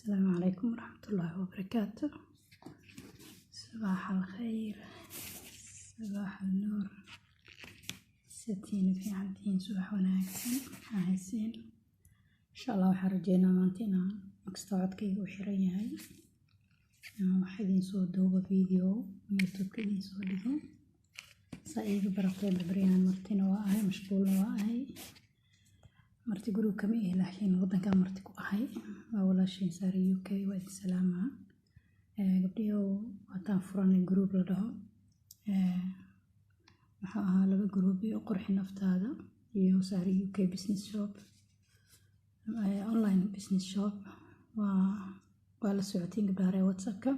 السلام عليكم ورحمة الله وبركاته. صباح الخير، صباح النور. ستين في عندين صباح وناكسين هايسين إن شاء الله. waxaan rajeynaa maanta inaan maqstocodkayga u xiran yahay. waxaa idin soo duuba video youtube-ka idin soo dhigo saa iiga barateen. barbariyaan martina waa ahay, mashquulna waa ahay. marti guriga kama ihi laakiin wadankan marti ku ahay. waa walaashayn Saari UK. waa idin salaamaa gabdhiyo. waataan furanay group la dhaho waxaa ahaa 2 group oo qurxi naftaada iyo Saari UK business shop, online business shop. waa la socotiin gabdhaha WhatsApp-ka.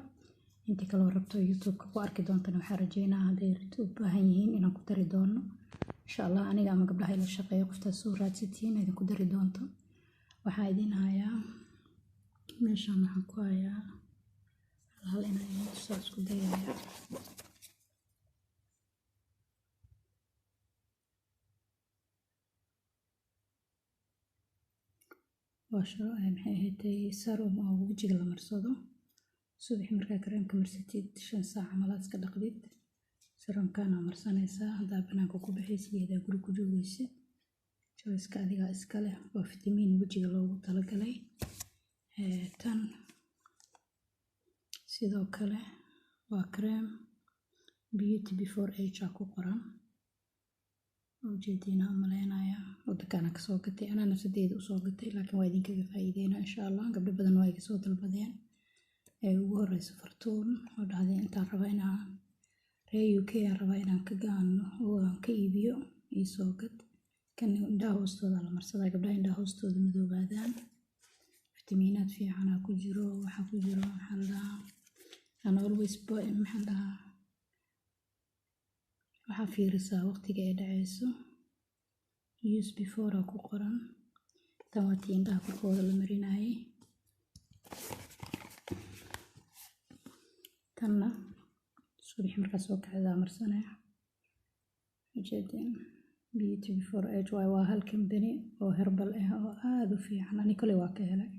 inta kale oo rabto YouTube-ka ku arki doontana waxaan rajeynaa hadday u baahan yihiin inaan ku dari doono insha Allah. aniga ama gabdhaha ila shaqeeyo qoftaas soo raadsatiin idin ku dari doonto. waxaa idin hayaa meeshaan waxaan ku hayaa hal inaan soo isku dayaaya. maxay ahayd serum oo wajiga la marsado subax markaa kareemka marsatid 5 saac ama iska dhaqdid. serumkana marsanaysaa hadaa banaanka ku baxaysid iyo hadaa guri ku joogaysid. choice-ka adiga iska leh. waa fitamiin wajiga loogu talagalay. tan sidoo kale waa cream beauty before age ku qoran. ujeedina umaleynaya wadakana ka soo gatay. ana nafsadeeda u soo gatay laakiin waa idinkaga faa'iideynaa insha Allah. gabdho badan waa iga soo dalbadeen. ugu horeysa fartuun oo dhacday intaan rabaa inaan reer UK rabaa inaan ka gaano oo aan ka iibiyo ii soo gad. kan indhaha hoostooda la marsadaa. gabdhaha indhaha hoostooda madoobaadaan. fitamiinaad fiican ku jiro. waxaa ku jiro maxaa la dhahaa and always boy maxaa la dhahaa waxaa fiirisaa waqtiga ay dhacayso. use before ku qoran. tan waa tii indhaha korkooda la marinayay. tanna subax markaa soo kacdaa marsanaya. ujeedin beauty before age waa hal company oo herbal ah oo aad u fiican. ani kale waa ka helay,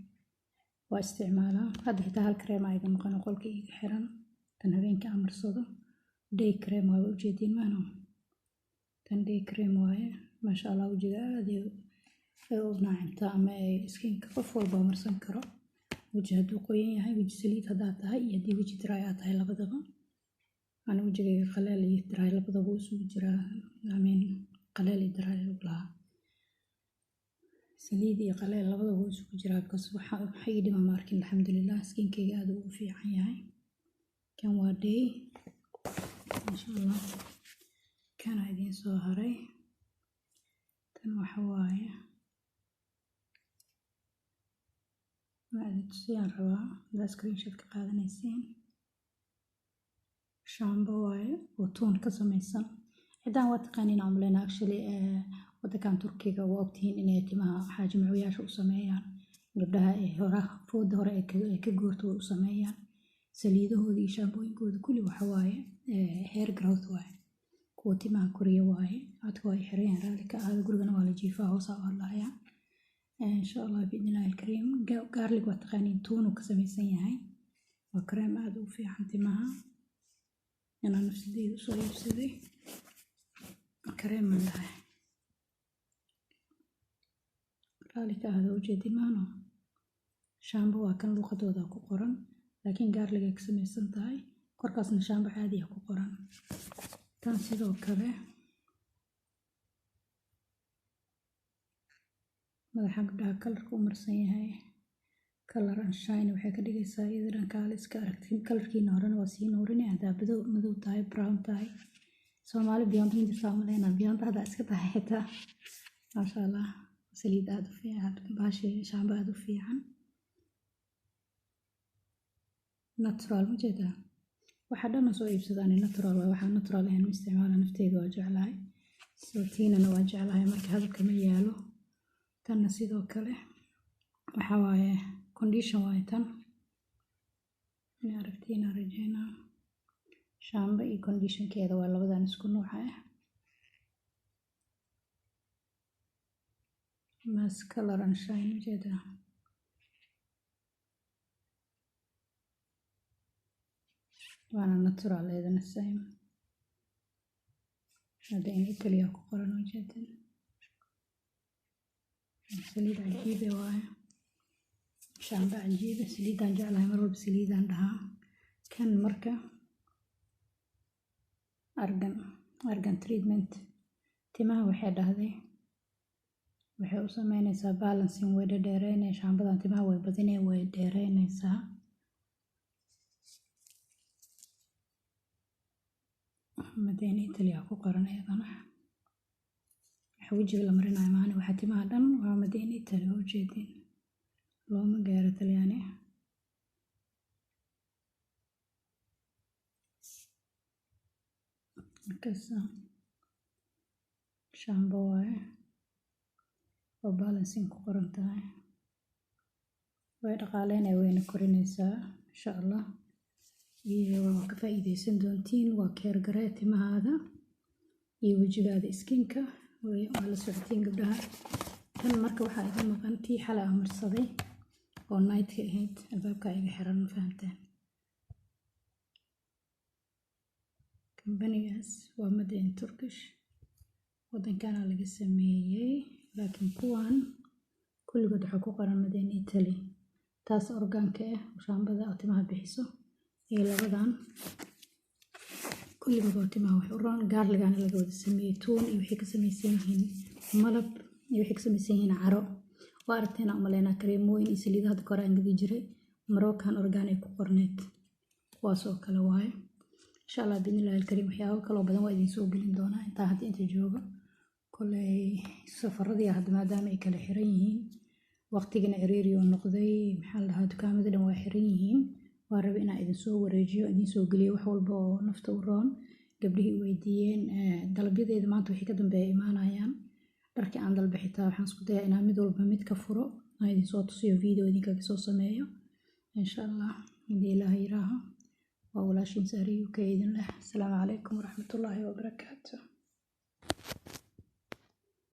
waa isticmaalaa. hadda xitaa hal cream ayga maqan qolka iga xiran. tan habeenkii aan marsado day cream waa ujeedin maano. tan day cream waaye masha Allah. wajiga aad u naacimtaa ama skinka qof walba marsan karo. waji hadduu qoyan yahay, waji saliid haddaa tahay iyo haddii waji dry aad tahay labadaba. ana wajigayga qaleel iyo dry labadaba isugu jiraa. qaleel iyo dry lahaa. saliid iyo qaleel labadaba isugu jiraa. because waxa ii dhima ma arkin alxamdulillah. skinkayga aad u fiican yahay. kan waa day insha Allah. kana idin soo haray. tan waxa waaye tusiyaan rabaa hadaa screenshot ka qaadanaysiin. shaambo waaye oo tuun ka samaysan. cidaan waa taqaaniin umaleynaa actually. wadankan Turkiga waa ogtihiin inay timaha xaaji macawiyaasha u sameeyaan. gabdhaha fooda hore ay ka goorto u sameeyaan. saliidahooda iyo shaambooyinkooda kulli waxa waaye hair growth waaye. kuwa timaha koriya waaye. codka waa xirayaan raali ka ahaada. gurigana waa la jiifaa hoosa u hadlaaya insha Allah biidnillaahi alkariim. garlic waa taqaaniin tuunu ka samaysan yahay. waa cream aad u fiican timaha. inaan nafsadeeda soo iibsaday cream ma lahay raali ka ahaada. ujeedi maano. shaambo waa kan luqadooda ku qoran laakiin garlic ay ka samaysan tahay. korkaasna shaambo caadi ah ku qoran. tan sidoo kale madaxa gabdhaha kalarka u marsan yahay. color and shine waxay ka dhigaysaa iyada dhan kaale iska aragtiin. kalarkiina horena waa sii nuurinaya. hadaa madow tahay, brown tahay. Soomaali beyond hindisaa maleyna beyond haddaa iska tahay xitaa masha Allah. saliid aad u fiican. baashi shaambo aad u fiican. natural ma jeedaa. waxaa dhan soo iibsadaan natural waaye. waxaa natural ahayn ma isticmaala. nafteeda waa jeclahay. soo tiinana waa jeclahay marka hadalka ma yaalo. tanna sidoo kale waxa waaye condition waaye. tan in aragtiina rajeynaa. shaambo iyo conditionkeeda waa labadan isku nooc ah. mask color and shine jeeda. waana natural eedana same hada in Italy ku qoran ujeedin saliid cajiibe waaye shaamba cajiibe saliidaan jeclahay mar walba saliidaan dhahaa kan marka argan treatment timaha waxay dhahday waxay u sameynaysaa balancing way dheereynaysaa shaambadan timaha way badinay way dheereynaysaa madani Italy ku qoran ayadana waxa wajiga la marinayo maana waxa timaha dhan waa madani Italy oo jeedin looma gaaro Talyaani markaas shaambo waaye oo balancing ku qoran tahay way dhaqaaleynay wayna korinaysaa insha Allah iyo waa ka faa'iideysan doontiin waa keer garee timahaada iyo wajigaada skinka waa la socotiin gabdhaha tan marka waxaa iga maqan tii xalay amarsaday oo night-ka ahayd albaabka iga xiran fahamteen kambanigaas waa made in Turkish wadankana laga sameeyay laakiin kuwan kulligood waxa ku qoran made in Italy taas orgaanka ah shaambada timaha bixiso ee labadan kulligood timaha wax u roon gaarligana laga wada sameeyay tuun iyo wixii ka samaysan yihiin malab iyo wixii ka samaysan yihiin caro waa aragtayna umaleynaa kareemooyin iyo saliidaha kor aan gadi jiray Moroccan organic ku qorneed kuwaas oo kale waaye insha Allah biidhnillaahi alkariim waxyaabo kale oo badan waa idin soo gelin doonaa inta jooga kolay safaradii hadda maadaama ay kala xiran yihiin waqtigana ciriiriyo noqday maxaa la dhahaa dukaamada dhan waa xiran yihiin waa rabay inaan idin soo wareejiyo idin soo geliyo wax walba oo nafta u roon gabdhihii weydiiyeen dalabyadeeda maanta wixii ka dambeeya imaanayaan dharkii aan dalba xitaa waxaan isku dayaa inaan mid walba mid ka furo aan idin soo tusiyo video idinkaga soo sameeyo insha Allah hadii Ilaahay yiraaho waa walaashiin Sahriyo ka idin leh assalaamu calaykum waraxmatullaahi wabarakaatuh